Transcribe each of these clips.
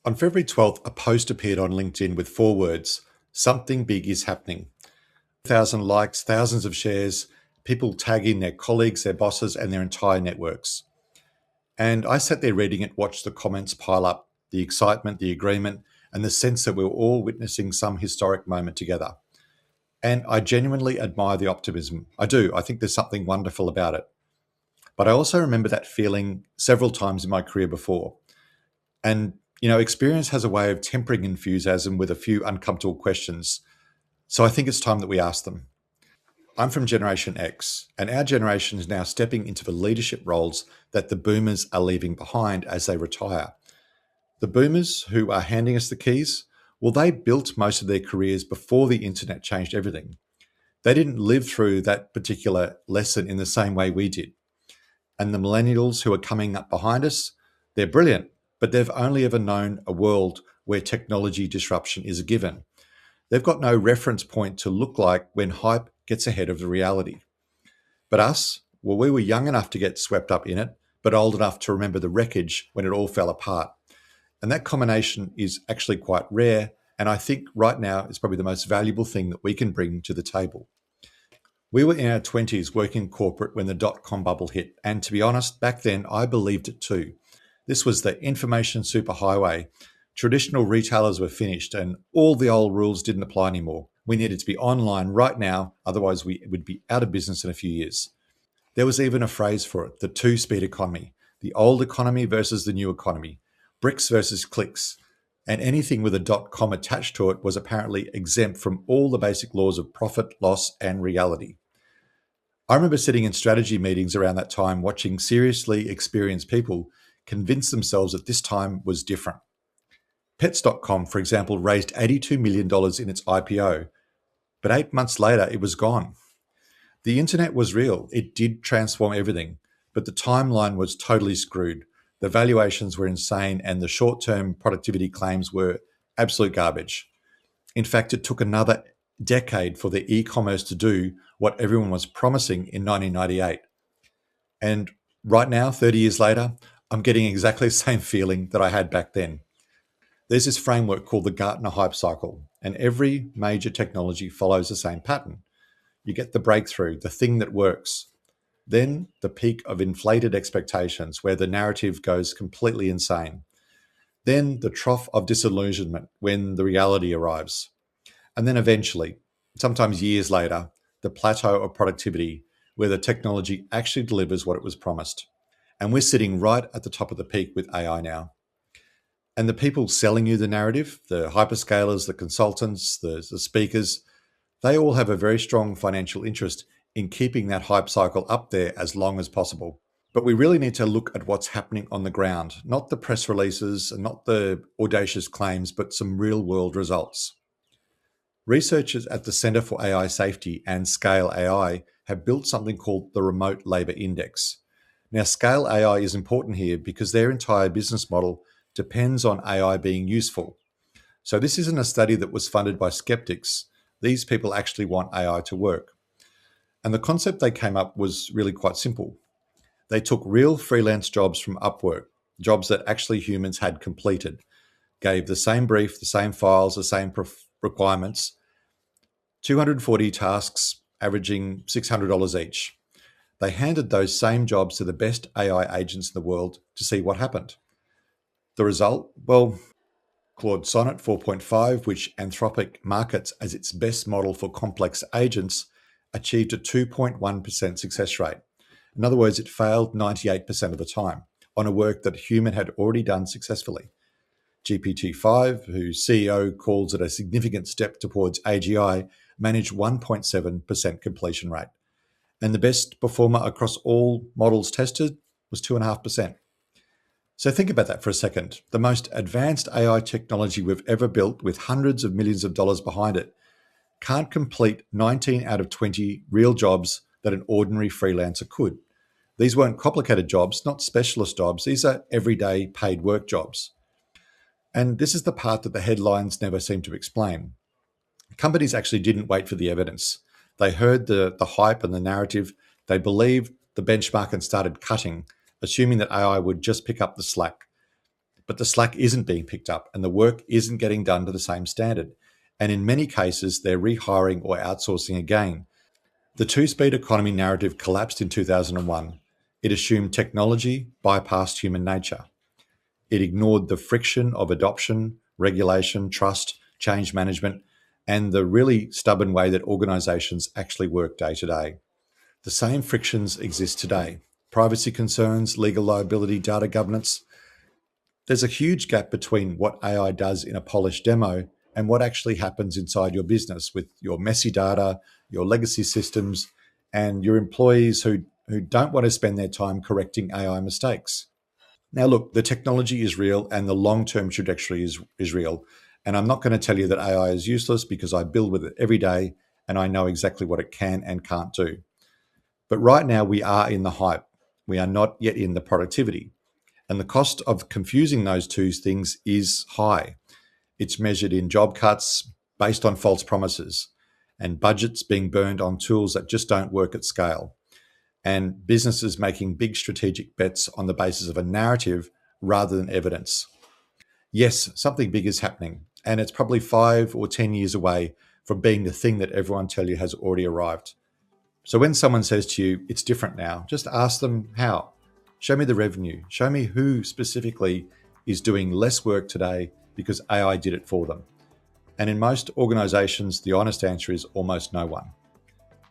On February 12th, a post appeared on LinkedIn with four words: something big is happening. 1,000 likes, thousands of shares, people tagging their colleagues, their bosses, and their entire networks. And I sat there reading it, watched the comments pile up, the excitement, the agreement, and the sense that we were all witnessing some historic moment together. And I genuinely admire the optimism. I do. I think there's something wonderful about it. But I also remember that feeling several times in my career before. And, experience has a way of tempering enthusiasm with a few uncomfortable questions. So I think it's time that we ask them. I'm from Generation X, and our generation is now stepping into the leadership roles that the boomers are leaving behind as they retire. The boomers who are handing us the keys, well, they built most of their careers before the internet changed everything. They didn't live through that particular lesson in the same way we did. And the millennials who are coming up behind us, they're brilliant, but they've only ever known a world where technology disruption is a given. They've got no reference point to look like when hype gets ahead of the reality. But us, well, we were young enough to get swept up in it, but old enough to remember the wreckage when it all fell apart. And that combination is actually quite rare. And I think right now is probably the most valuable thing that we can bring to the table. We were in our 20s working corporate when the dotcom bubble hit. And to be honest, back then I believed it too. This was the information superhighway. Traditional retailers were finished and all the old rules didn't apply anymore. We needed to be online right now, otherwise we would be out of business in a few years. There was even a phrase for it, the two-speed economy, the old economy versus the new economy, bricks versus clicks, and anything with a .com attached to it was apparently exempt from all the basic laws of profit, loss, and reality. I remember sitting in strategy meetings around that time watching seriously experienced people convince themselves that this time was different. Pets.com, for example, raised $82 million in its IPO, but 8 months later, it was gone. The internet was real. It did transform everything, but the timeline was totally screwed. The valuations were insane and the short-term productivity claims were absolute garbage. In fact, it took another decade for the e-commerce to do what everyone was promising in 1998. And right now, 30 years later, I'm getting exactly the same feeling that I had back then. There's this framework called the Gartner hype cycle, and every major technology follows the same pattern. You get the breakthrough, the thing that works. Then the peak of inflated expectations where the narrative goes completely insane. Then the trough of disillusionment when the reality arrives. And then eventually, sometimes years later, the plateau of productivity where the technology actually delivers what it was promised. And we're sitting right at the top of the peak with AI now. And the people selling you the narrative, the hyperscalers, the consultants, the speakers, they all have a very strong financial interest in keeping that hype cycle up there as long as possible. But we really need to look at what's happening on the ground, not the press releases and not the audacious claims, but some real world results. Researchers at the Centre for AI Safety and Scale AI have built something called the Remote Labour Index. Now, Scale AI is important here because their entire business model depends on AI being useful. So this isn't a study that was funded by skeptics. These people actually want AI to work. And the concept they came up was really quite simple. They took real freelance jobs from Upwork, jobs that actually humans had completed, gave the same brief, the same files, the same requirements, 240 tasks averaging $600 each. They handed those same jobs to the best AI agents in the world to see what happened. The result? Well, Claude Sonnet 4.5, which Anthropic markets as its best model for complex agents, achieved a 2.1% success rate. In other words, it failed 98% of the time on a work that a human had already done successfully. GPT-5, whose CEO calls it a significant step towards AGI, managed 1.7% completion rate. And the best performer across all models tested was 2.5%. So think about that for a second. The most advanced AI technology we've ever built with hundreds of millions of dollars behind it can't complete 19 out of 20 real jobs that an ordinary freelancer could. These weren't complicated jobs, not specialist jobs. These are everyday paid work jobs. And this is the part that the headlines never seem to explain. Companies actually didn't wait for the evidence. They heard the hype and the narrative. They believed the benchmark and started cutting, assuming that AI would just pick up the slack. but the slack isn't being picked up and the work isn't getting done to the same standard. And in many cases, they're rehiring or outsourcing again. The two-speed economy narrative collapsed in 2001. It assumed technology bypassed human nature. It ignored the friction of adoption, regulation, trust, change management, and the really stubborn way that organizations actually work day to day. The same frictions exist today: privacy concerns, legal liability, data governance. There's a huge gap between what AI does in a polished demo and what actually happens inside your business with your messy data, your legacy systems, and your employees who don't want to spend their time correcting AI mistakes. Now, look, the technology is real and the long term trajectory is real. And I'm not going to tell you that AI is useless because I build with it every day and I know exactly what it can and can't do. But right now, we are in the hype. We are not yet in the productivity. And the cost of confusing those two things is high. It's measured in job cuts based on false promises and budgets being burned on tools that just don't work at scale, and businesses making big strategic bets on the basis of a narrative rather than evidence. Yes, something big is happening, and it's probably 5 or 10 years away from being the thing that everyone tell you has already arrived. So when someone says to you, it's different now, just ask them how. Show me the revenue. Show me who specifically is doing less work today because AI did it for them. And in most organizations, the honest answer is almost no one.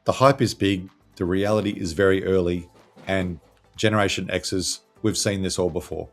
The hype is big, the reality is very early, and Generation X's, we've seen this all before.